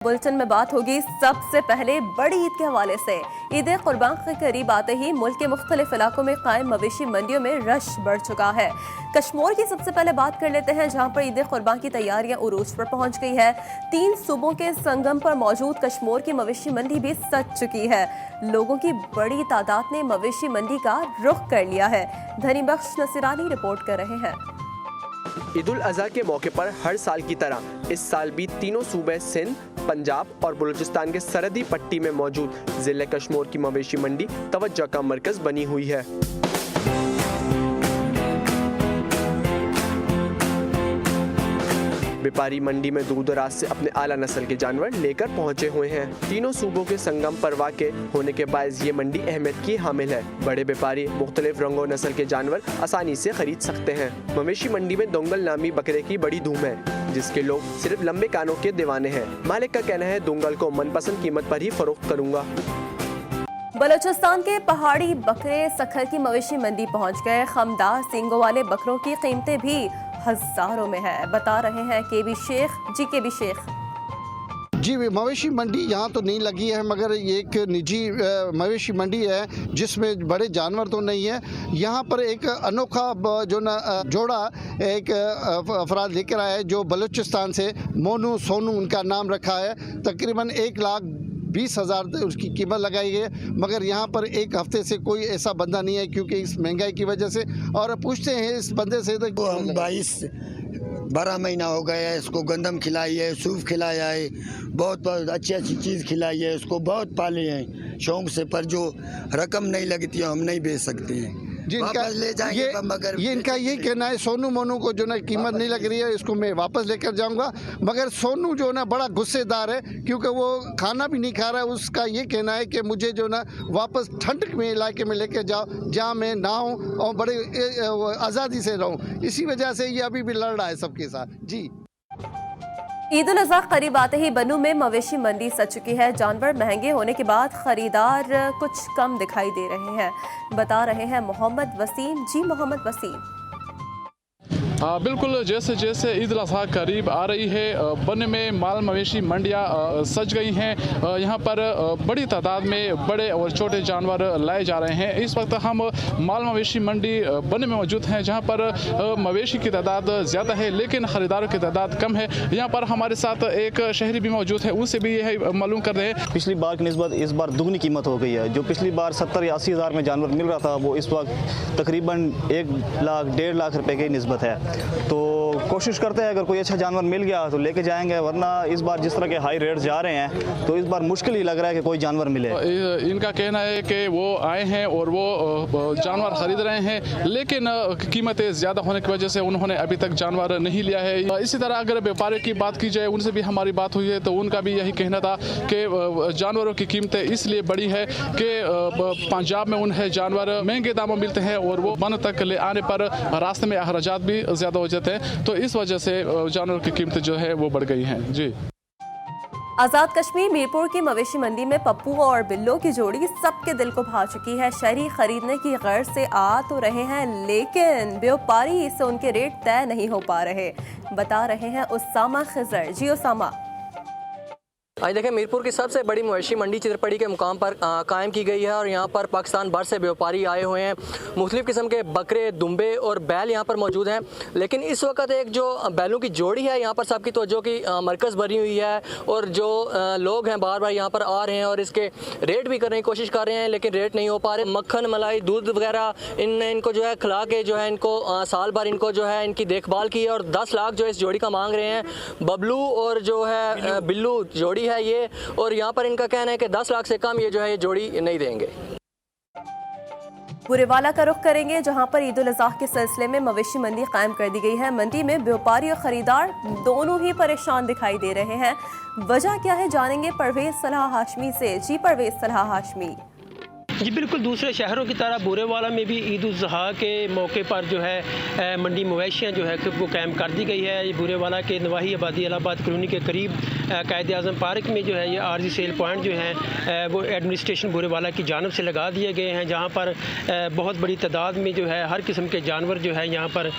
Bulletin में बात होगी सबसे पहले बड़ी ईद के हवाले से। ईद कुर्बान के करीब आते ही मुल्क के मुख्तलिफ इलाकों में कायम मवेशी मंडियों में रश बढ़ चुका है। कश्मीर की सबसे पहले बात कर लेते हैं, जहां पर ईद कुर्बान की तैयारियां उरूज पर पहुंच गई है। 3 सूबों के संगम पर मौजूद कश्मीर की मवेशी मंडी भी सज चुकी है। लोगों की बड़ी तादाद ने मवेशी मंडी का रुख कर लिया है। धनी बख्श नसीरानी रिपोर्ट कर रहे हैं। ईद उल अजहा के मौके पर हर साल की तरह इस साल भी तीनों सूबे सिंध, पंजाब और बलूचिस्तान के सरहदी पट्टी में मौजूद जिले कश्मीर की मवेशी मंडी तवज्जो का मरकज बनी हुई है। व्यापारी मंडी में दूर दराज से अपने आला नस्ल के जानवर लेकर पहुंचे हुए हैं। तीनों सूबों के संगम पर वाक़े होने के बायस ये मंडी अहमियत की हामिल है। बड़े व्यापारी मुख्तलिफ रंगों नस्ल के जानवर आसानी से खरीद सकते हैं। मवेशी मंडी में दोंगल नामी बकरे की बड़ी धूम है, जिसके लोग सिर्फ लंबे कानों के दीवाने हैं। मालिक का कहना है, दोंगल को मनपसंद कीमत पर ही फरोख्त करूँगा। बलूचिस्तान के पहाड़ी बकरे सखर की मवेशी मंडी पहुंच गए। खमदार सींगों वाले बकरों की कीमतें भी हजारों में है, बता रहे हैं केबी शेख। जी, मवेशी मंडी यहाँ तो नहीं लगी है, मगर ये एक निजी मवेशी मंडी है जिसमें बड़े जानवर तो नहीं है। यहाँ पर एक अनोखा जो ना जोड़ा एक अफराद लेकर आया है, जो बलूचिस्तान से मोनू सोनू उनका नाम रखा है। तकरीबन 1,20,000 उसकी कीमत लगाई गई है, मगर यहाँ पर एक हफ्ते से कोई ऐसा बंदा नहीं है, क्योंकि इस महंगाई की वजह से। और पूछते हैं इस बंदे से तो हम 12 महीना हो गया है, इसको गंदम खिलाई है, सूफ खिलाया है, बहुत अच्छी चीज़ खिलाई है, इसको बहुत पाले हैं शौक से, पर जो रकम नहीं लगती है हम नहीं बेच सकते हैं। जिनका ले जाएंगे, मगर ये इनका ये कहना है, सोनू मोनू को जो ना कीमत नहीं लग रही है, इसको मैं वापस लेकर जाऊंगा। मगर सोनू जो ना बड़ा गुस्सेदार है, क्योंकि वो खाना भी नहीं खा रहा है। उसका ये कहना है कि मुझे जो ना वापस ठंड में इलाके में लेकर जाओ, जहाँ मैं नहाऊं और बड़े आज़ादी से रहूं। इसी वजह से ये अभी भी लड़ रहा है सबके साथ। जी, ईद उल अजहा करीब आते ही बनू में मवेशी मंडी सज चुकी है। जानवर महंगे होने के बाद खरीदार कुछ कम दिखाई दे रहे हैं, बता रहे हैं मोहम्मद वसीम। जी मोहम्मद वसीम। बिल्कुल, जैसे जैसे ईद उल अजहा करीब आ रही है, बन में माल मवेशी मंडियाँ सज गई हैं। यहाँ पर बड़ी तादाद में बड़े और छोटे जानवर लाए जा रहे हैं। इस वक्त हम माल मवेशी मंडी बन में मौजूद हैं, जहाँ पर मवेशी की तादाद ज़्यादा है लेकिन ख़रीदारों की तादाद कम है। यहाँ पर हमारे साथ एक शहरी भी मौजूद है, उनसे भी यह मालूम कर रहे हैं। पिछली बार की निस्बत इस बार दुगनी कीमत हो गई है। जो पिछली बार 70 या 80 हज़ार में जानवर मिल रहा था, वो इस वक्त तकरीबन 1 लाख 1.5 लाख रुपए की निस्बत है। तो कोशिश करते हैं, अगर कोई अच्छा जानवर मिल गया तो लेके जाएंगे, वरना इस बार जिस तरह के हाई रेट जा रहे हैं तो इस बार मुश्किल ही लग रहा है कि कोई जानवर मिले। इनका कहना है कि वो आए हैं और वो जानवर खरीद रहे हैं, लेकिन कीमतें ज़्यादा होने की वजह से उन्होंने अभी तक जानवर नहीं लिया है। इसी तरह अगर व्यापारी की बात की जाए, उनसे भी हमारी बात हुई है, तो उनका भी यही कहना था कि जानवरों की कीमतें इसलिए बढ़ी है कि पंजाब में उन्हें जानवर महंगे दामों में मिलते हैं और वो बन तक ले आने पर रास्ते में अखराजात भी ज़्यादा हो जाते हैं, तो इस वजह से जानवरों की कीमतें जो है वो बढ़ गई हैं। जी, आज़ाद कश्मीर मीरपुर की मवेशी मंडी में पप्पू और बिल्लो की जोड़ी सबके दिल को भा चुकी है। शहरी खरीदने की गर्ज से आ तो रहे हैं, लेकिन व्यापारी से उनके रेट तय नहीं हो पा रहे, बता रहे हैं उसामा खिजर। जी उसामा। आज देखें, मीरपुर की सबसे बड़ी मवेशी मंडी चित्रपड़ी के मुकाम पर कायम की गई है और यहाँ पर पाकिस्तान भर से व्यापारी आए हुए हैं। मुख्तलिफ़ किस्म के बकरे, दुम्बे और बैल यहाँ पर मौजूद हैं, लेकिन इस वक्त एक जो बैलों की जोड़ी है यहाँ पर सबकी तवज्जो की मरकज़ बनी हुई है। और जो लोग हैं बार बार यहाँ पर आ रहे हैं और इसके रेट भी करने की कोशिश कर रहे हैं, लेकिन रेट नहीं हो पा रहे। मक्खन, मलाई, दूध वगैरह इनको जो है खिला के जो है इनको साल भर इनको जो है इनकी देखभाल की, और 10 लाख जो इस जोड़ी का मांग रहे हैं। बबलू और जो है बिल्लू जोड़ी है ये, और यहाँ पर इनका कहना है कि 10 लाख से कम ये जो है ये जोड़ी नहीं देंगे। बुरेवाला का रुख करेंगे, जहां पर ईद उल अजहा के सिलसिले में मवेशी मंडी कायम कर दी गई है। मंडी में व्यापारी और खरीदार दोनों ही परेशान दिखाई दे रहे हैं। वजह क्या है, जानेंगे परवेज सलाह हाशमी से। जी परवेज सलाह हाशमी। जी बिल्कुल, दूसरे शहरों की तरह बुरेवाला में भी ईद उल अजहा के मौके पर जो है मंडी मवेशियाँ जो है वो कायम कर दी गई है। बुरेवाला के नवाही आबादी इलाहाबाद कॉलोनी के करीब कायद आज़म पार्क में जो है ये आर्जी सेल पॉइंट जो हैं वो एडमिनिस्ट्रेशन बूरेवाला की जानिब से लगा दिए गए हैं, जहाँ पर बहुत बड़ी तादाद में जो है हर किस्म के जानवर जो है यहाँ पर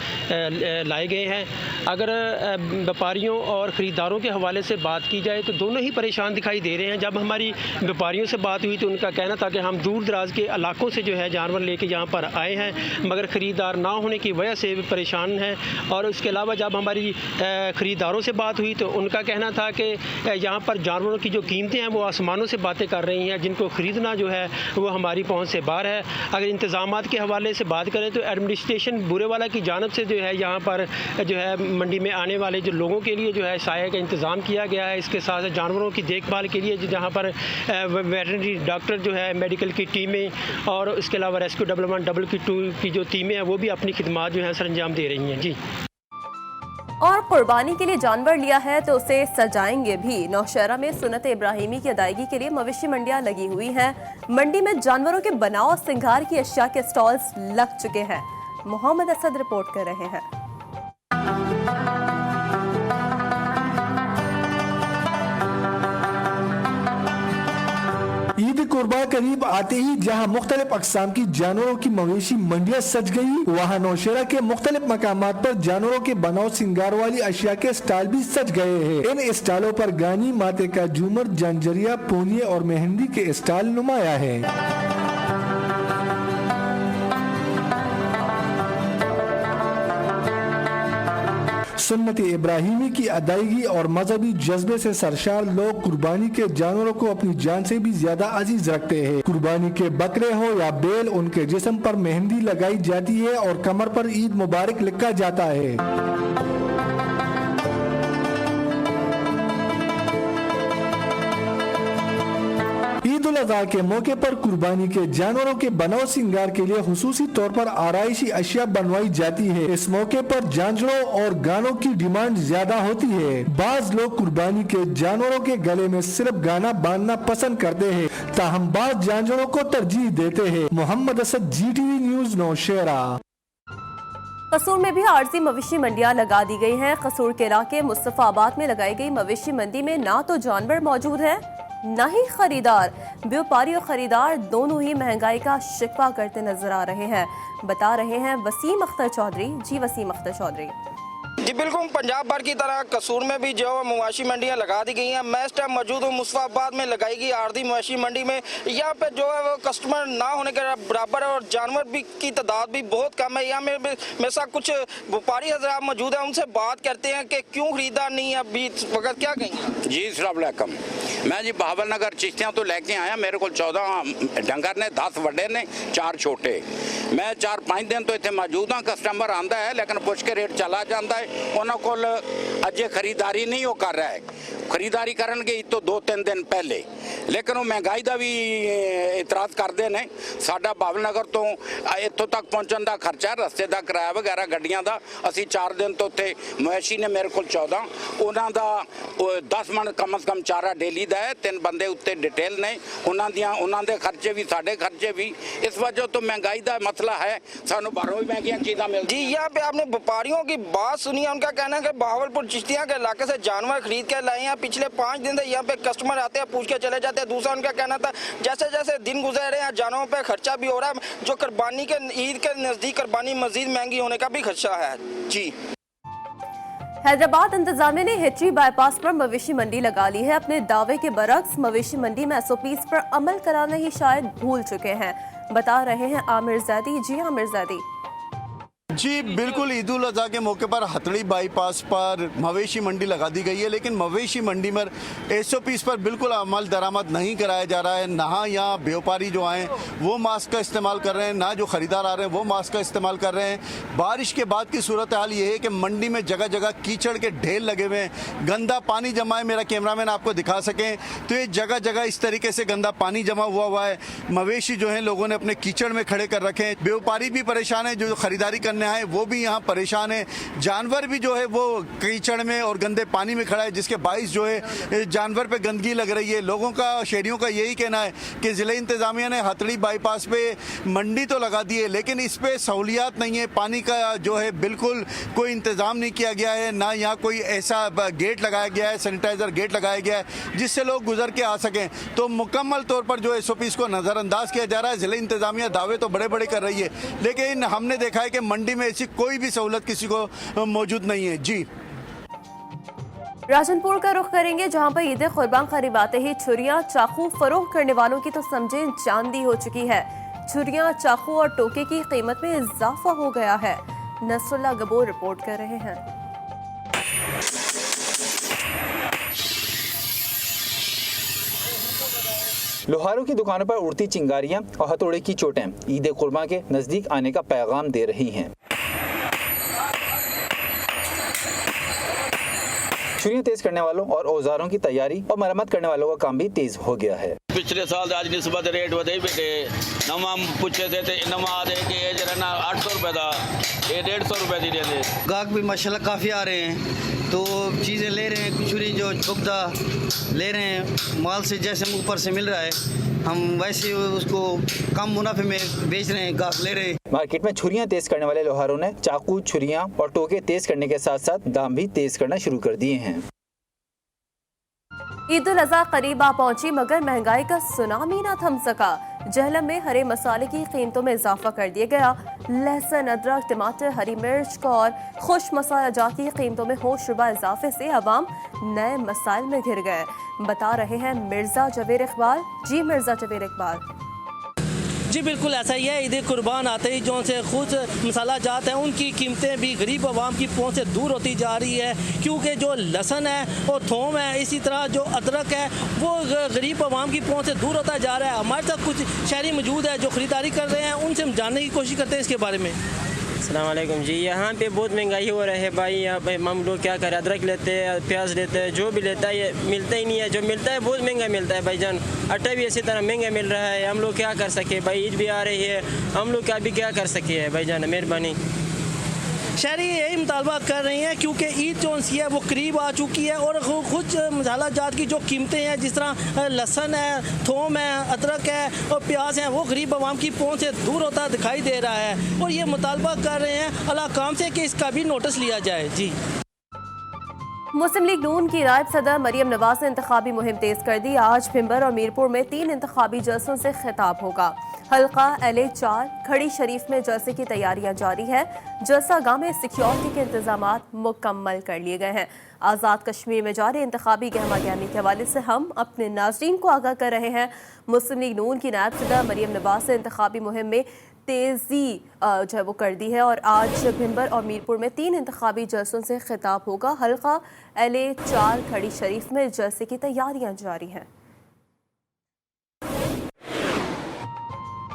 लाए गए हैं। अगर व्यापारियों और ख़रीदारों के हवाले से बात की जाए तो दोनों ही परेशान दिखाई दे रहे हैं। जब हमारी व्यापारियों से बात हुई तो उनका कहना था कि हम दूर दराज के इलाकों से जो है जानवर लेके यहाँ पर आए हैं, मगर ख़रीदार ना होने की वजह से परेशान हैं। और उसके अलावा जब हमारी ख़रीदारों से बात हुई तो उनका कहना था कि यहाँ पर जानवरों की जो कीमतें हैं वो आसमानों से बातें कर रही हैं, जिनको ख़रीदना जो है वो हमारी पहुँच से बाहर है। अगर इंतज़ामात के हवाले से बात करें तो एडमिनिस्ट्रेशन बूरेवाला की जानिब से जो है यहाँ पर जो है मंडी में आने वाले जो लोगों के लिए जो है साया का इंतज़ाम किया गया है। इसके साथ साथ जानवरों की देखभाल के लिए जहाँ पर वेटरनरी डॉक्टर जो है, मेडिकल की टीमें और इसके अलावा रेस्क्यू डेवलपमेंट WQ2 की जो टीमें हैं वो भी अपनी खिदमात जो है सरंजाम दे रही हैं। जी, और कुर्बानी के लिए जानवर लिया है तो उसे सजाएंगे भी। नौशहरा में सुन्नत इब्राहिमी की अदायगी के लिए मवेशी मंडियां लगी हुई हैं। मंडी में जानवरों के बनाव और सिंगार की अशिया के स्टॉल्स लग चुके हैं। मोहम्मद असद रिपोर्ट कर रहे हैं। ईद कुर्बान करीब आते ही जहां मुख्तलिफ अक़साम की जानवरों की मवेशी मंडियां सज गई, वहां नौशहरा के मुख्तलिफ मकामात पर जानवरों के बनाव सिंगार वाली अशिया के स्टॉल भी सज गए हैं। इन स्टॉलों पर गानी, माते का झूमर, जंजरिया, पोनिये और मेहंदी के स्टॉल नुमाया है। सुन्नत इब्राहिमी की अदायगी और मजहबी जज्बे से सरशार लोग कुर्बानी के जानवरों को अपनी जान से भी ज्यादा अजीज रखते हैं। कुर्बानी के बकरे हो या बैल, उनके जिस्म पर मेहंदी लगाई जाती है और कमर पर ईद मुबारक लिखा जाता है। ईद उल अज़हा के मौके पर कुर्बानी के जानवरों के बनाव सिंगार के लिए खुसूसी तौर पर आराइशी अशिया बनवाई जाती है। इस मौके पर झांझरों और गानों की डिमांड ज्यादा होती है। बाज लोग कुर्बानी के जानवरों के गले में सिर्फ गाना बांधना पसंद करते हैं, ताहम बाज झांझरों को तरजीह देते हैं। Mohammad Asad, GTV news, Nowshera. कसूर में भी आर्जी मवेशी मंडियां लगा दी गई हैं। कसूर के इलाके मुस्तफाबाद में लगाई गई मवेशी मंडी में ना तो जानवर मौजूद है न ही खरीदार। व्यापारी और खरीदार दोनों ही महंगाई का शिकवा करते नजर आ रहे हैं, बता रहे हैं वसीम अख्तर चौधरी। जी, वसीम अख्तर चौधरी। जी बिल्कुल, पंजाब भर की तरह कसूर में भी जो मवेशी मंडियां लगा दी गई हैं। मैं इस टाइम मौजूद हूँ मुस्तफाबाद में लगाई गई आर्जी मवेशी मंडी में। यहाँ पे जो है वो कस्टमर ना होने के बराबर है और जानवर भी की तादाद भी बहुत कम है। यहाँ मेरे साथ कुछ व्यापारी हजरात मौजूद हैं, उनसे बात करते हैं कि क्यों खरीदार नहीं है अभी इस वक्त, क्या कहेंगे? जी अस्सलाम वालेकुम। मैं जी बहावल नगर चिश्तियाँ तो लेके आया। मेरे को 14 डंगर ने, 10 वड्डे ने, 4 छोटे। मैं 4-5 दिन तो इतने मौजूद हाँ। कस्टमर आंदा है लेकिन पुछ के रेट चला जाता है। उन्होंने कोल अजे खरीदारी नहीं वो कर रहा है। खरीदारी करन गई तो 2-3 दिन पहले, लेकिन वो महंगाई का भी इतराज़ करते हैं। साडा बहावल नगर तो इतों तक पहुँचने का खर्चा, रस्ते का किराया वगैरह गड्डियां का। असी 4 दिन तो उत्थे मवेशी ने मेरे को 14, उन्हों का 10 मन कम से कम चारा डेली का है। 3 बंदे उत्ते डिटेल ने, उन्होंने खर्चे भी साढ़े खर्चे भी। इस वजह तो महंगाई का मसला है, सानू बाहरों भी महंगिया चीज़ा मिलती। जी, यहाँ पे आपने व्यापारियों की बात सुनी है। उनका कहना है कि बहावलपुर चिश्तियाँ के इलाके से जानवर खरीद के लाए हैं। पिछले 5 दिन से यहाँ पे कस्टमर आते हैं, पूछ के चले जाते हैं। दूसरा उनका कहना था जैसे जैसे दिन गुजर रहे हैं जानवरों पे खर्चा भी हो रहा है, जो कुर्बानी के ईद के नजदीक कुर्बानी मजीद महंगी होने का भी खर्चा है। जी, हैदराबाद इंतजामिया ने हिटरी बाईपास पर मवेशी मंडी लगा ली है। अपने दावे के बरक्स मवेशी मंडी में SOPs पर अमल कराना ही शायद भूल चुके हैं, बता रहे हैं आमिर ज़ैदी। जी, आमिर ज़ैदी। जी बिल्कुल, ईद उल अज़हा के मौके पर हथड़ी बाईपास पर मवेशी मंडी लगा दी गई है, लेकिन मवेशी मंडी में SOPs पर बिल्कुल अमल दरामद नहीं कराया जा रहा है। ना यहाँ व्यापारी जो आए वो मास्क का इस्तेमाल कर रहे हैं, ना जो ख़रीदार आ रहे हैं वो मास्क का इस्तेमाल कर रहे हैं। बारिश के बाद की सूरत हाल ये है कि मंडी में जगह जगह कीचड़ के ढेर लगे हुए हैं, गंदा पानी जमा है। मेरा कैमरामैन आपको दिखा सकें तो ये जगह जगह इस तरीके से गंदा पानी जमा हुआ है। मवेशी जो है लोगों ने अपने कीचड़ में खड़े कर रखे हैं। व्यापारी भी परेशान है जो खरीदारी करने हैं वो भी यहाँ परेशान है। जानवर भी जो है वो कीचड़ में और गंदे पानी में खड़ा है, जिसके बाइस जो है जानवर पे गंदगी लग रही है। लोगों का, शहरियों का यही कहना है कि ज़िला इंतज़ामिया ने हथड़ी बाईपास पे मंडी तो लगा दी है, लेकिन इस पे सहूलियात नहीं है। पानी का जो है बिल्कुल कोई इंतज़ाम नहीं किया गया है, ना यहाँ कोई ऐसा गेट लगाया गया है, सैनिटाइज़र गेट लगाया गया है जिससे लोग गुजर के आ सकें। तो मुकम्मल तौर पर जो SOPs को नज़रअंदाज किया जा रहा है। ज़िला इंतज़ामिया दावे तो बड़े बड़े कर रही है, लेकिन हमने देखा है कि मंडी में ऐसी कोई भी सहूलत किसी को मौजूद नहीं है। जी, राजनपुर का रुख करेंगे, जहां पर ईद कुर्बान करीब आते ही छुरियां चाकू फरोख्त करने वालों की तो समझें चांदी हो चुकी है। छुरियां, चाकू और टोके की कीमत में इजाफा हो गया है। नसरुल्लाह गबोर रिपोर्ट कर रहे हैं। लोहारों की दुकानों पर उड़ती चिंगारियां और हथौड़े की चोटें ईद कुर्बान के नजदीक आने का पैगाम दे रही हैं। छुरियां तेज करने वालों और औजारों की तैयारी और मरम्मत करने वालों का काम भी तेज हो गया है। पिछले साल आज निस्बत रेट वधे बेटे नवा पूछे थे नवा आधे के जरा 800 रुपए था, ये 150 रुपए दी देते। गाहक भी माशाल्लाह काफ़ी आ रहे हैं, तो चीज़ें ले रहे हैं। छुरी जो चुकदा ले रहे हैं, माल से जैसे ऊपर से मिल रहा है हम वैसे उसको कम मुनाफे में बेच रहे हैं, गाहक ले रहे हैं। मार्केट में छुरियां तेज करने वाले लोहारों ने चाकू, छुरियां और टोके तेज करने के साथ साथ दाम भी तेज करना शुरू कर दिए हैं। ईद उल अज़हा करीब आ पहुंची, मगर महंगाई का सुनामी ना थम सका। जहलम में हरे मसाले की कीमतों में इजाफा कर दिया गया। लहसुन, अदरक, टमाटर, हरी मिर्च और खुश मसाला जात की कीमतों में होशरुबा इजाफे से अवाम नए मसाइल में घिर गए। बता रहे हैं मिर्जा जवेर इकबाल। जी मिर्जा जवेर इकबाल। जी बिल्कुल ऐसा ही है। ईद कुर्बान आते ही जो से खुद मसाला जात हैं उनकी कीमतें भी गरीब आवाम की पहुंच से दूर होती जा रही है, क्योंकि जो लहसुन है और थोम है, इसी तरह जो अदरक है वो गरीब आवाम की पहुंच से दूर होता जा रहा है। हमारे साथ कुछ शहरी मौजूद है जो ख़रीदारी कर रहे हैं, उनसे हम जानने की कोशिश करते हैं इसके बारे में। अस्सलाम वालेकुम जी। यहाँ पे बहुत महंगाई हो रही है भाई। यहाँ पे हम लोग क्या करें, अदरक लेते हैं, प्याज लेते हैं, जो भी लेता है ये मिलता ही नहीं है। जो मिलता है बहुत महंगा मिलता है भाईजान। आटा भी इसी तरह महंगा मिल रहा है। हम लोग क्या कर सके भाई, ईद भी आ रही है, हम लोग क्या कर सके है भाईजान, मेहरबानी। शहरी यही मुतालबा कर रही हैं, क्योंकि ईद जो है वो करीब आ चुकी है और कुछ मसाला जात की जो कीमतें हैं, जिस तरह लहसुन है, थोम है, अदरक है और प्याज है, वो गरीब आवाम की पहुंच से दूर होता दिखाई दे रहा है। और ये मुतालबा कर रहे हैं अला काम से कि इसका भी नोटिस लिया जाए। जी, मुस्लिम लीग नून की नायब सदर मरियम नवाज ने इंतखाबी मुहिम तेज कर दी। आज भिंबर और मीरपुर में 3 इंतखाबी जलसों से खिताब होगा। हल्का LA4 खड़ी शरीफ में जलसे की तैयारियां जारी है। जलसा गाह में सिक्योरिटी के इंतजामात मुकम्मल कर लिए गए हैं। आज़ाद कश्मीर में जारी इंतखाबी गहमा गहमी के हवाले से हम अपने नाज़रीन को आगाह कर रहे हैं। मुस्लिम लीग नून की नायब सदर मरियम नवाज ने इंतखाबी मुहिम में तेज़ी जो है वो कर दी है और आज भिंबर और मीरपुर में 3 इंतखाबी जलसों से खिताब होगा। हल्का LA4 खड़ी शरीफ में जलसे की तैयारियां जारी हैं।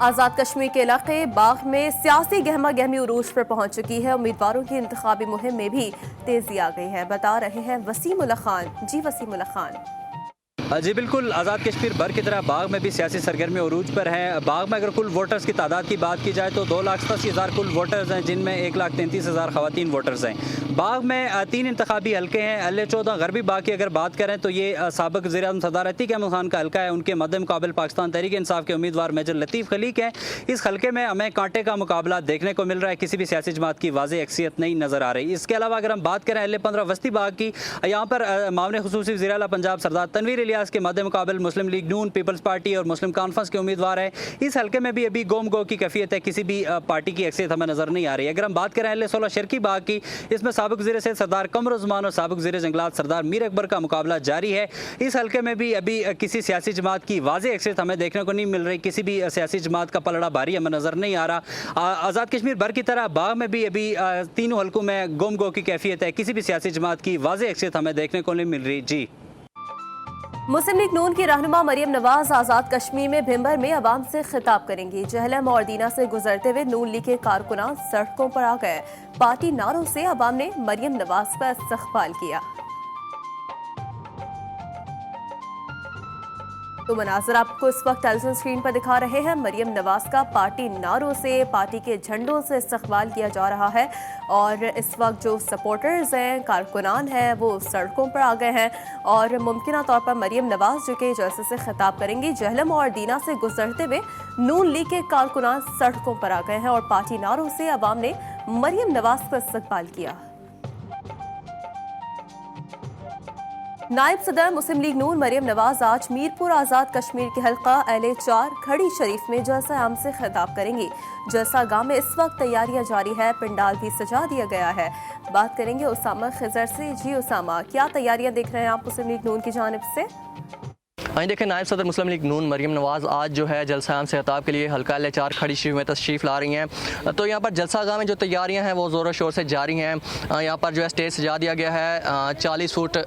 आज़ाद कश्मीर के इलाके बाग में सियासी गहमा गहमी उरूज पर पहुंच चुकी है। उम्मीदवारों की इंतखाबी मुहिम में भी तेजी आ गई है। बता रहे हैं वसीमुल्लाह खान। जी वसीमुल्लाह खान। जी बिल्कुल, आज़ाद कश्मीर भर की तरह बाग में भी सियासी सरगर्मी उरूज पर है। बाग में अगर कुल वोटर्स की तादाद की बात की जाए तो 2,87,000 कुल वोटर्स हैं, जिनमें 1,33,000 ख़वातीन वोटर्स हैं। बाग में 3 इंतखाबी हल्के हैं। LA14 गरबी बाग की अगर बात करें तो ये साबिक़ वज़ीर-ए-आज़म सरदार अतीक अहमद खान का हल्का है। उनके मद्दे मुकाबिल पाकिस्तान तहरीक इंसाफ के उम्मीदवार मेजर लतीफ़ खलीक हैं। इस हल्के में हमें कांटे का मुकाबला देखने को मिल रहा है। किसी भी सियासी जमात की वाज़ेह अक्सियत नहीं नज़र आ रही। इसके अलावा अगर हम बात करें LA15 वस्ती बाग की, यहाँ पर मामले खुसूसी वज़ीर आला पंजाब सरदार तनवीर इलियास के मद्दे मुकाबिल मुस्लिम लीग नून, पीपल्स पार्टी और मुस्लिम कॉन्फ्रेंस के उम्मीदवार हैं। इस हल्के में भी अभी गोम गो की कैफियत है, किसी भी पार्टी की अक्सियत हमें नजर नहीं आ रही है। अगर हम बात करें LA16 शर्की बाग की, इसमें साबिक़ वज़ीर से सरदार कमरुज़्ज़मान और साबिक़ वज़ीर जंगलात सरदार मीर अकबर का मुकाबला जारी है। इस हल्के में भी अभी किसी सियासी जमात की वाज़ेह अक्सियत हमें देखने को नहीं मिल रही। किसी भी सियासी जमात का पलड़ा भारी हमें नजर नहीं आ रहा। आज़ाद कश्मीर भर की तरह बाग में भी अभी तीनों हल्कों में गोम गो की कैफियत है। किसी भी सियासी जमात की वाज़ेह अक्सियत हमें देखने को नहीं मिल रही। जी, मुस्लिम लीग नून की रहनुमा मरियम नवाज आज़ाद कश्मीर में भिंबर में अवाम से खिताब करेंगी। जहलम और दीना से गुजरते हुए नून लीग के कारकुनान सड़कों पर आ गए। पार्टी नारों से अवाम ने मरियम नवाज का इस्तकबाल किया। तो मनाजर आपको इस वक्त टेलीविजन स्क्रीन पर दिखा रहे हैं। मरियम नवाज का पार्टी नारों से, पार्टी के झंडों से इस्तकबाल किया जा रहा है और इस वक्त जो सपोर्टर्स हैं, कारकुनान हैं, वो सड़कों पर आ गए हैं और मुमकिन तौर पर मरियम नवाज जो कि जलसे से खिताब करेंगी, जहलम और दीना से गुजरते हुए नून लीग के कारकुनान सड़कों पर आ गए हैं और पार्टी नारों से अवाम ने मरियम नवाज का इस्तकबाल किया। नायब सदर मुस्लिम लीग नून मरियम नवाज आज मीरपुर आज़ाद कश्मीर के हल्का LA4 खड़ी शरीफ में जलसा आम से खिताब करेंगी। जलसा गाह में इस वक्त तैयारियां जारी है, पंडाल भी सजा दिया गया है। बात करेंगे उसामा खिजर से। जी उसामा, क्या तैयारियां देख रहे हैं आप मुस्लिम लीग नून की जानिब से? वहीं देखें, नायब सदर मुस्लिम लीग नून मरियम नवाज़ आज जो है जलसा आम से खिताब के लिए हल्का LA4 खड़ी शरीफ में तशरीफ़ ला रही हैं। तो यहाँ पर जलसा गाह में जो तैयारियाँ हैं वो ज़ोर शोर से जारी हैं। यहाँ पर जो है स्टेज सजा दिया गया है, 40 फुट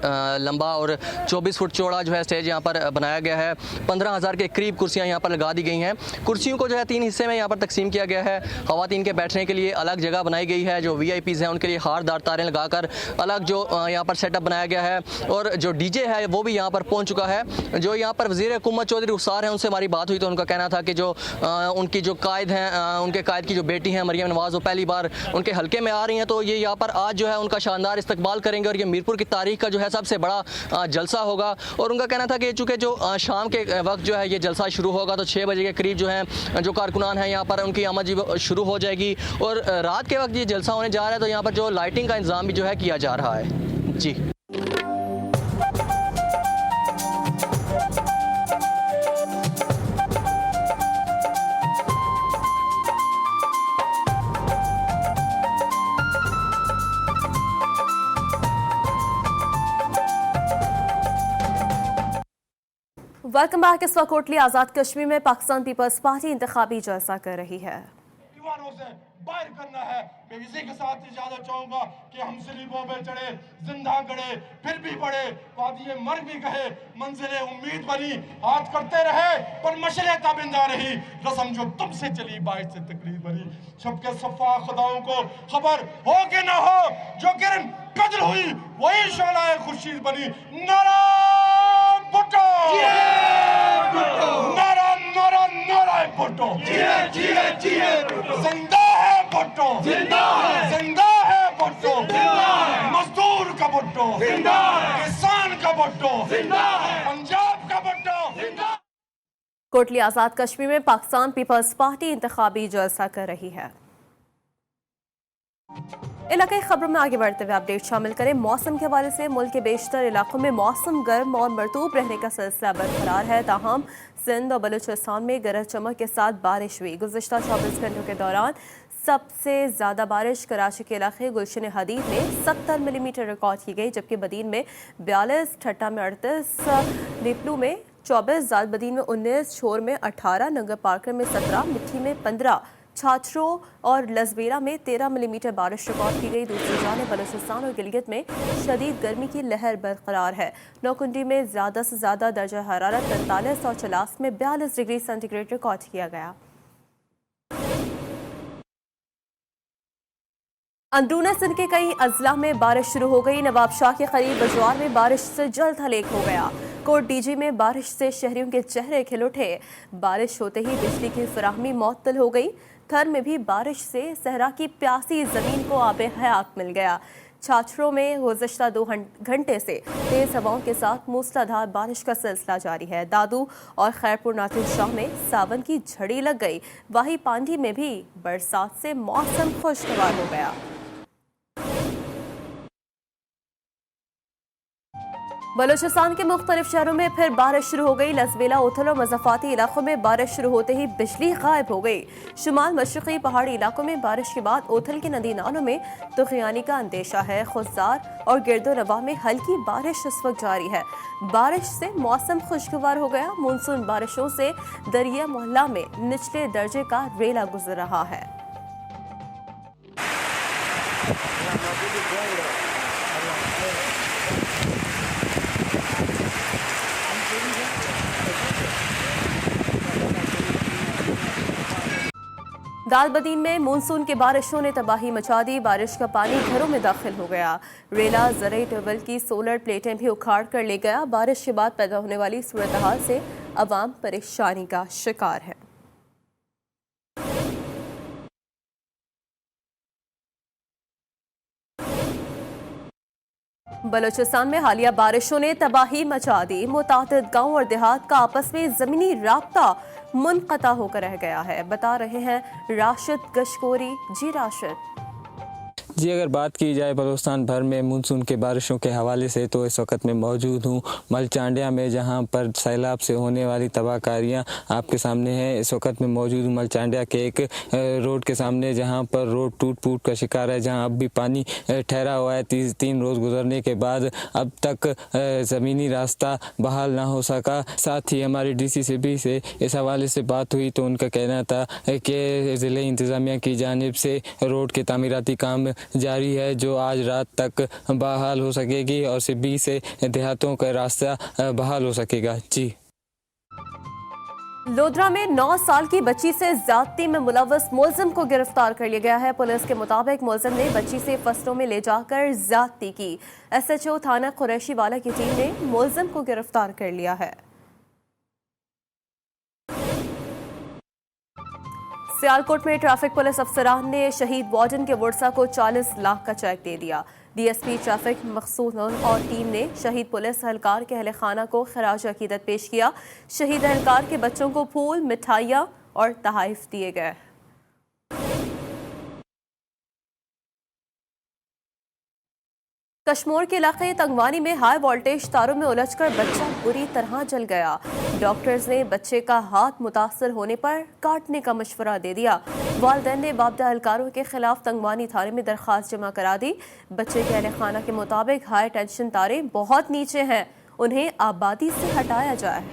लंबा और 24 फुट चौड़ा जो है स्टेज यहाँ पर बनाया गया है। 15,000 के करीब कुर्सियाँ यहाँ पर लगा दी गई हैं। कुर्सियों को जो है 3 हिस्से में यहाँ पर तकसीम किया गया है। ख़वातीन के बैठने के लिए अलग जगह बनाई गई है, जो VIPs हैं उनके लिए हारदार तारें लगाकर अलग जो यहाँ पर सेटअप बनाया गया है और जो DJ है वो भी यहाँ पर पहुँच चुका है। जो यहाँ पर वज़ीर हुकूमत चौधरी रुखसार हैं, उनसे हमारी बात हुई तो उनका कहना था कि जो उनकी जो कायद हैं, उनके कायद की जो बेटी हैं मरियम नवाज़, वो पहली बार उनके हल्के में आ रही हैं, तो ये यहाँ पर आज जो है उनका शानदार इस्तकबाल करेंगे और ये मीरपुर की तारीख का जो है सबसे बड़ा जलसा होगा। और उनका कहना था कि चूँकि जो शाम के वक्त जो है ये जलसा शुरू होगा तो 6 बजे के करीब जो है जो कारकुनान हैं यहाँ पर उनकी आमद शुरू हो जाएगी और रात के वक्त ये जलसा होने जा रहा है, तो यहाँ पर जो लाइटिंग का इंतज़ाम भी जो है किया जा रहा है। जी वेलकम बैक। इस वक्त कोटली आज़ाद कश्मीर में पाकिस्तान पीपल्स पार्टी इंतखाबी जलसा कर रही है। दीवारों से बाहर करना है। मैं इसी के साथ इजाजत चाहूंगा कि हम सलीबों पे चढ़े, जिंदा गड़े, फिर भी बढ़े, वादिये मर्ग भी कहे, मंजिले उम्मीद बनी, हाथ करते रहे पर मशले ताबिंदा रही, रस्म जो तुमसे चली बाइश से तकरीर बनी। सबके सफ़ा खुदाओं को खबर हो कि ना हो, जो किरण कदर हुई वही शोलाए खुर्शीद बनी। नारा भुट्टो, नारा नारा नारा भुट्टो, जिंदा है भुट्टो, जिंदा है भुट्टो, मजदूर का भुट्टो, किसान का भुट्टो, पंजाब का भुट्टो। कोटली आज़ाद कश्मीर में पाकिस्तान पीपल्स पार्टी इंतखाबी जलसा कर रही है। इलाकाई खबरों में आगे बढ़ते हुए अपडेट शामिल करें। मौसम के हवाले से मुल्क के बेशतर इलाकों में मौसम गर्म और मरतूब रहने का सिलसिला बरकरार है। ताहम सिंध और बलूचिस्तान में गरज चमक के साथ बारिश हुई। गुज़िश्ता 24 घंटों के दौरान सबसे ज़्यादा बारिश कराची के इलाके गुलशन हदीद में 70 मिलीमीटर रिकॉर्ड की गई, जबकि बदीन में 42, ठट्टा में 38, लिपलू में 24, जालबदीन में 19, शोर में 18, नंगर पार्कर में 17, मिट्टी में 15, छाछरों और लजबेरा में 13 मिलीमीटर बारिश रिकॉर्ड की गई। दूसरी जानिब बलूचिस्तान और गिलगित में शदीद गर्मी की लहर बरकरार है। नौकुंडी में ज़्यादा से ज़्यादा दर्जा हरारत 43 और चलास में 42 डिग्री सेंटीग्रेड रिकॉर्ड किया गया। अंदरूनी सिंध के कई अजला में बारिश शुरू हो गई। नवाब शाह के करीब बजवार में बारिश से जल्द हलेक हो गया। कोट डीजी में बारिश से शहरियों के चेहरे खिल उठे। बारिश होते ही बिजली की फराहमी मुअत्तल हो गई। थर में भी बारिश से सहरा की प्यासी ज़मीन को आबे हयात मिल गया। छाछरों में गुज़श्ता 2 घंटे से तेज़ हवाओं के साथ मूसलाधार बारिश का सिलसिला जारी है। दादू और खैरपुर नाथिल शाह में सावन की झड़ी लग गई। वाही पांडी में भी बरसात से मौसम खुशगवार हो गया। बलूचिस्तान के मुख्तलिफ शहरों में फिर बारिश शुरू हो गई। लसबेला, उथल और मज़ाफ़ाती इलाकों में बारिश शुरू होते ही बिजली गायब हो गई। शुमाल मशरक़ी पहाड़ी इलाकों में बारिश के बाद उथल के नदी नालों में तुग़यानी का अंदेशा है। खुज़ार और गिरदो नवाह में हल्की बारिश इस वक्त जारी है। बारिश से मौसम खुशगवार हो गया। मानसून बारिशों से दरिया मोहल्ला में निचले दर्जे का रेला गुजर रहा है। दालबदीन में मानसून की बारिशों ने तबाही मचा दी। बारिश का पानी घरों में दाखिल हो गया। रेला ज़राई ट्यूबवेल की सोलर प्लेटें भी उखाड़ कर ले गया। बारिश के बाद पैदा होने वाली सूरत हाल से अवाम परेशानी का शिकार है। बलूचिस्तान में हालिया बारिशों ने तबाही मचा दी। मुतादिद गांव और देहात का आपस में जमीनी राब्ता मुनक़ता होकर रह गया है। बता रहे हैं राशिद गशकोरी। जी राशिद। जी, अगर बात की जाए बलूचिस्तान भर में मानसून के बारिशों के हवाले से तो इस वक्त मैं मौजूद हूँ मलचांडिया में, जहाँ पर सैलाब से होने वाली तबाहकारियाँ आपके सामने हैं। इस वक्त मैं मौजूद हूँ मलचांडिया के एक रोड के सामने, जहाँ पर रोड टूट फूट का शिकार है, जहाँ अब भी पानी ठहरा हुआ है। 3 रोज़ गुजरने के बाद अब तक ज़मीनी रास्ता बहाल ना हो सका। साथ ही हमारी DCCB से इस हवाले से बात हुई तो उनका कहना था कि ज़िले इंतज़ामिया की जानिब से रोड के तामीराती काम जारी है, जो आज रात तक बहाल हो सकेगी और सिब्बी से देहातों का रास्ता बहाल हो सकेगा। जी। लोधरा में 9 साल की बच्ची से ज्यादती में मुलव्वस मुलजिम को गिरफ्तार कर लिया गया है। पुलिस के मुताबिक मुलजिम ने बच्ची से फसलों में ले जाकर ज्यादती की। SHO थाना कुरैशी वाला की टीम ने मुलजिम को गिरफ्तार कर लिया है। सियालकोट में ट्रैफिक पुलिस अफसरान ने शहीद वार्डन के वर्सा को 40 लाख का चेक दे दिया। DSP ट्रैफिक मकसूद और टीम ने शहीद पुलिस एहलकार के अहले खाना को खराज अकीदत पेश किया। शहीद एहलकार के बच्चों को फूल, मिठाइयाँ और तहाइफ दिए गए। कश्मीर के इलाके तंगवानी में हाई वोल्टेज तारों में उलझकर बच्चा बुरी तरह जल गया। डॉक्टर्स ने बच्चे का हाथ मुतासर होने पर काटने का मशवरा दे दिया। वालिदैन ने बाबदा एहलकारों के खिलाफ तंगवानी थाने में दरख्वास्त जमा करा दी। बच्चे के अहले खाना के मुताबिक हाई टेंशन तारे बहुत नीचे हैं, उन्हें आबादी से हटाया जाए।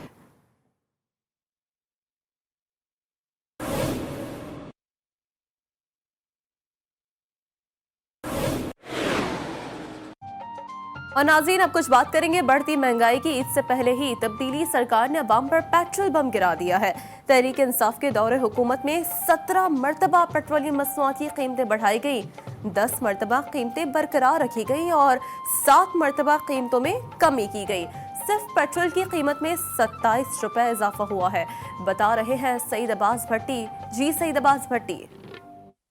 और नाज़रीन, अब कुछ बात करेंगे बढ़ती महंगाई की। ईद से पहले ही तब्दीली सरकार ने अवाम पर पेट्रोल बम गिरा दिया है। तहरीक इंसाफ के दौरे हुकूमत में 17 मरतबा पेट्रोलियम मसनूआत की कीमतें बढ़ाई गई, 10 मरतबा कीमतें बरकरार रखी गई और 7 मरतबा कीमतों में कमी की गई। सिर्फ पेट्रोल की कीमत में 27 रुपए इजाफा हुआ है। बता रहे हैं सईद अब्बास भट्टी। जी सईद अब्बास भट्टी।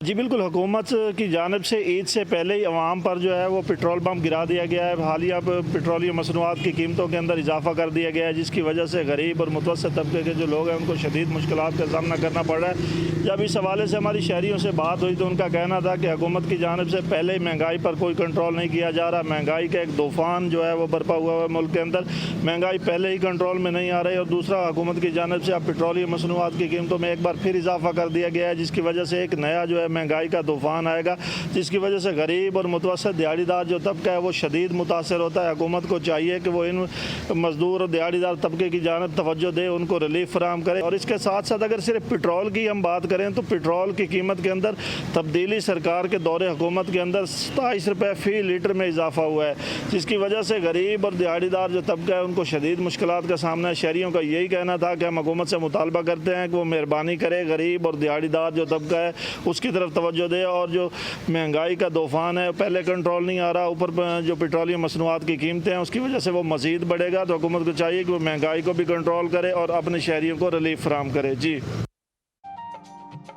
जी बिल्कुल, हुकूमत की जानिब से ईद से पहले ही अवाम पर जो है वो पेट्रोल पम्प गिरा दिया गया है। हालिया पेट्रोलियम मसनूआत की कीमतों के अंदर इजाफा कर दिया गया है, जिसकी वजह से गरीब और मुतवस्सित तबके के जो लोग हैं उनको शदीद मुश्किलात का सामना करना पड़ रहा है। जब इस हवाले से हमारी शहरियों से बात हुई तो उनका कहना था कि हुकूमत की जानिब से पहले ही महंगाई पर कोई कंट्रोल नहीं किया जा रहा। महंगाई का एक तूफान जो है वो बर्पा हुआ है मुल्क के अंदर। महंगाई पहले ही कंट्रोल में नहीं आ रही और दूसरा हुकूमत की जानिब से अब पेट्रोलियम मसनूआत की कीमतों में एक बार फिर इजाफा कर दिया गया है, जिसकी वजह से एक नया जो है महंगाई का तूफान आएगा, जिसकी वजह से गरीब और मुतवस्सित दिहाड़ीदार जो तबका है वो शदीद मुतासर होता है। हुकूमत को चाहिए कि वो इन मजदूर और दिहाड़ीदार तबके की जानिब तवज्जो दे, उनको रिलीफ फराहम करे। और इसके साथ साथ अगर सिर्फ पेट्रोल की हम बात करें तो पेट्रोल की कीमत के अंदर तब्दीली सरकार के दौरे हुकूमत के अंदर 27 रुपये फ़ी लीटर में इजाफा हुआ है, जिसकी वजह से गरीब और दिहाड़ीदार जो तबका है उनको शदीद मुश्किलात का सामना है। शहरियों का यही कहना था कि हम हुकूमत से मुतालबा करते हैं कि वो मेहरबानी करे, गरीब और दिहाड़ीदार जो तबका है उसकी तरफ तवज्जो दे और जो महंगाई का तूफान है पहले कंट्रोल नहीं आ रहा, ऊपर जो पेट्रोलियम मसनूआत की कीमतें हैं उसकी वजह से वो मज़ीद बढ़ेगा। तो हुकूमत को चाहिए कि वो महंगाई को भी कंट्रोल करे और अपने शहरियों को रिलीफ फराहम करे। जी।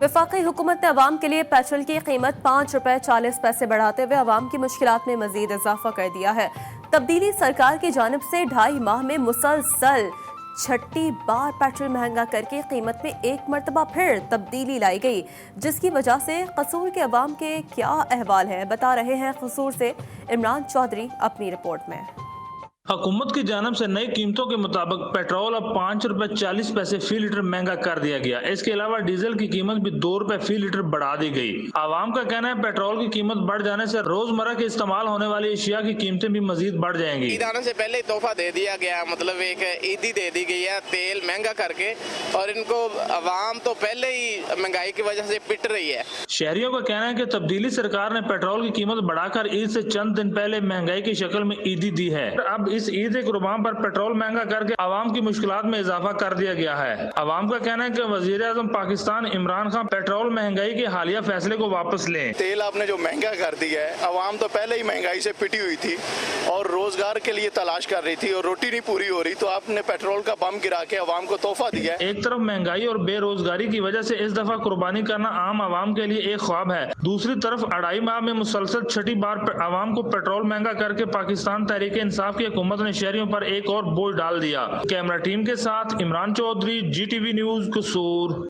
वफाकी हुकूमत ने अवाम के लिए पेट्रोल की कीमत 5 रुपए 40 पैसे बढ़ाते हुए अवाम की मुश्किलात में मजीद इजाफा कर दिया है। तब्दीली सरकार की जानिब से 2.5 माह में मुसलसल 6 बार पेट्रोल महंगा करके कीमत में एक मरतबा फिर तब्दीली लाई गई, जिसकी वजह से कसूर के अवाम के क्या अहवाल है, बता रहे हैं कसूर से इमरान चौधरी अपनी रिपोर्ट में। हुकूमत की जानिब से नई कीमतों के मुताबिक पेट्रोल अब 5 रुपए 40 पैसे फी लीटर महंगा कर दिया गया। इसके अलावा डीजल की कीमत भी 2 रुपए फी लीटर बढ़ा दी गई। आवाम का कहना है पेट्रोल की कीमत बढ़ जाने से रोजमर्रा के इस्तेमाल होने वाली अशिया की कीमतें भी मजीद बढ़ जाएंगी। ईद आने से पहले तोहफा दे दिया गया, मतलब एक ईदी दे दी गई है तेल महंगा करके, और इनको आवाम तो पहले ही महंगाई की वजह से पिट रही है। शहरियों का कहना है कि तब्दीली सरकार ने पेट्रोल की कीमत बढ़ाकर ईद से चंद दिन पहले महंगाई की शक्ल में ईदी दी है। अब इस ईद कुर्बान पर पेट्रोल महंगा करके आवाम की मुश्किलात में इजाफा कर दिया गया है। आवाम का कहना है कि वजीर आजम पाकिस्तान इमरान खान पेट्रोल महंगाई के हालिया फैसले को वापस लें। तेल आपने जो महंगा कर दिया है, आवाम तो पहले ही महंगाई से पिटी हुई थी और रोजगार के लिए तलाश कर रही थी और रोटी नहीं पूरी हो रही, तो आपने पेट्रोल का बम गिरा के अवाम को तोहफा दिया है। एक तरफ महंगाई और बेरोजगारी की वजह से इस दफा कुर्बानी करना आम आवाम के लिए एक ख्वाब है, दूसरी तरफ 2.5 माह में मुसलसल छठी बार आवाम को पेट्रोल महंगा करके पाकिस्तान तहरीक इंसाफ की हुकूमत ने शहरियों पर एक और बोझ डाल दिया। कैमरा टीम के साथ इमरान चौधरी, GTV न्यूज, कसूर।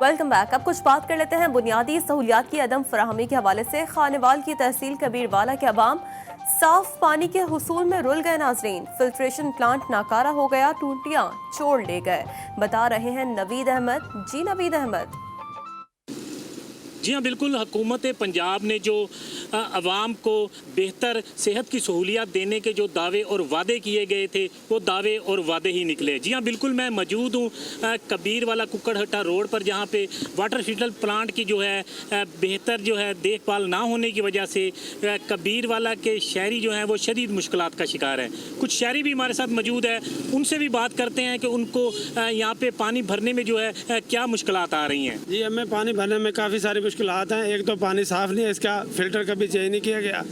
Welcome back. अब कुछ बात कर लेते हैं बुनियादी सहूलियात की अदम फराहमी के हवाले से। खानेवाल की तहसील कबीरवाला के अवाम साफ पानी के हुसूल में रुल गए। नाजरीन, फिल्ट्रेशन प्लांट नाकारा हो गया, टूटियां छोड़ ले गए, बता रहे हैं नवीद अहमद। जी नवीद अहमद। जी हाँ, बिल्कुल। हुकूमत पंजाब ने जो आवाम को बेहतर सेहत की सहूलियात देने के जो दावे और वादे किए गए थे, वो दावे और वादे ही निकले। जी हाँ, बिल्कुल। मैं मौजूद हूँ कबीर वाला कुक्कड़हट्टा रोड पर, जहाँ पे वाटर ट्रीटमेंट प्लांट की जो है बेहतर जो है देखभाल ना होने की वजह से कबीर वाला के शहरी जो हैं वो शदीद मुश्किलात का शिकार हैं। कुछ शहरी भी हमारे साथ मौजूद है, उनसे भी बात करते हैं कि उनको यहाँ पे पानी भरने में जो है क्या मुश्किलात आ रही हैं। जी, हमें पानी भरने में काफ़ी सारी मुश्किलात हैं। एक तो पानी साफ़ नहीं है, इसका फ़िल्टर कभी चेंज नहीं किया गया,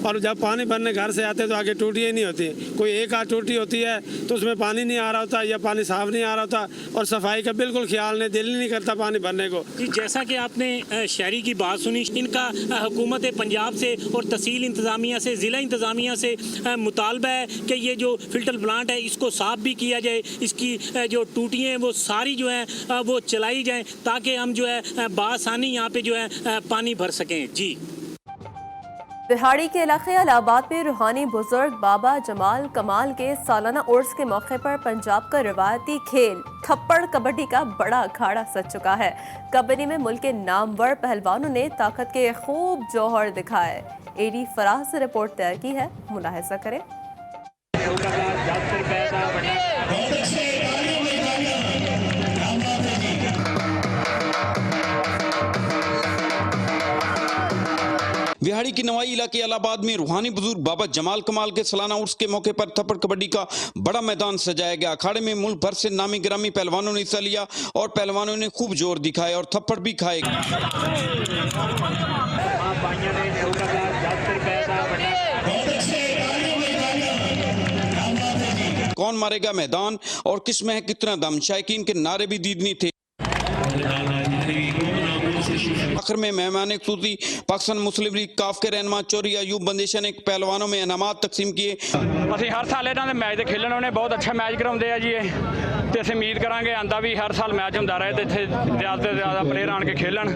और जब पानी भरने घर से आते हैं तो आगे टूटियाँ नहीं होती। कोई एक आध टूटी होती है तो उसमें पानी नहीं आ रहा होता या पानी साफ़ नहीं आ रहा होता, और सफाई का बिल्कुल ख्याल नहीं, दिल नहीं करता पानी भरने को। जी, जैसा कि आपने शहरी की बात सुनी, इनका हुकूमत पंजाब से और तहसील इंतज़ामिया से, ज़िला इंतज़ामिया से मुतालबा है कि ये जो फ़िल्टर प्लांट है इसको साफ़ भी किया जाए, इसकी जो टूटियाँ हैं वो सारी जो हैं वो चलाई जाएँ, ताकि हम जो है बासानी यहाँ पे जो है पानी भर सकें। जी, बिहाड़ी के इलाके इलाहाबाद में रूहानी बुजुर्ग बाबा जमाल कमाल के सालाना उर्स के मौके पर पंजाब का रिवायती खेल थप्पड़ कबड्डी का बड़ा अखाड़ा सज चुका है। कबड्डी में मुल्क के नामवर पहलवानों ने ताकत के खूब जौहर दिखाए। एडी फराज से रिपोर्ट तैयार की है, मुलाहिजा करें। बिहाड़ी की नवाई इलाके इलाहाबाद में रूहानी बुजुर्ग बाबा जमाल कमाल के सालाना उर्स के मौके पर थप्पड़ कबड्डी का बड़ा मैदान सजाया गया। अखाड़े में मुल्क भर से नामी गिरामी पहलवानों ने हिस्सा लिया और पहलवानों ने खूब जोर दिखाए और थप्पड़ भी खाए। कौन मारेगा मैदान और किस में है कितना दम, शायकीन के नारे भी दीदनी थे। आखिर में मेहमान खूसी पाकिस्तान मुस्लिम लीग काफ के रहनुमा चौधरी अयूब बंदिशा ने पहलवानों में इनामात तकसीम किए। ਅਸੀਂ ਹਰ ਸਾਲ ਇਹਨਾਂ ਦੇ ਮੈਚ ਦੇ ਖੇਲਣ ਉਹਨੇ ਬਹੁਤ ਅੱਛਾ ਮੈਚ ਕਰਾਉਂਦੇ ਆ ਜੀ ਇਹ, ਤੇ ਅਸੀਂ ਉਮੀਦ ਕਰਾਂਗੇ ਆਂਦਾ ਵੀ ਹਰ ਸਾਲ ਮੈਚ ਹੁੰਦਾ ਰਹੇ ਤੇ ਇੱਥੇ ਜ਼ਿਆਦਾ ਤੋਂ ਜ਼ਿਆਦਾ ਪਲੇਅਰ ਆਣ ਕੇ ਖੇਲਣ।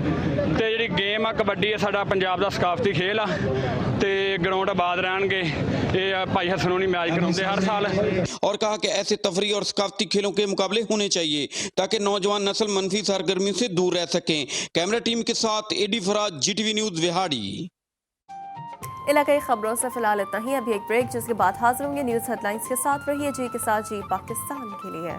ਤੇ ਜਿਹੜੀ ਗੇਮ ਆ ਕਬੱਡੀ ਆ ਸਾਡਾ ਪੰਜਾਬ ਦਾ ਸਕਾਫਤੀ ਖੇਲ ਆ, ਤੇ ग्राउंड आबाद रहेंगे। ये भाई हसनोनी मैच कराते हर साल। और कहा कि ऐसे तफरी और सकाफती खेलों के मुकाबले होने चाहिए ताकि नौजवान नस्ल मनफी सरगर्मियों से दूर रह सकें। कैमरा टीम के साथ एडी फराज, GTV न्यूज बिहाड़ी। इलाकाई खबरों से फिलहाल इतना ही। अभी एक ब्रेक, जिसके बाद हाजिर होंगे न्यूज हेडलाइंस के साथ। रहिए जी के साथ, जी पाकिस्तान के लिए।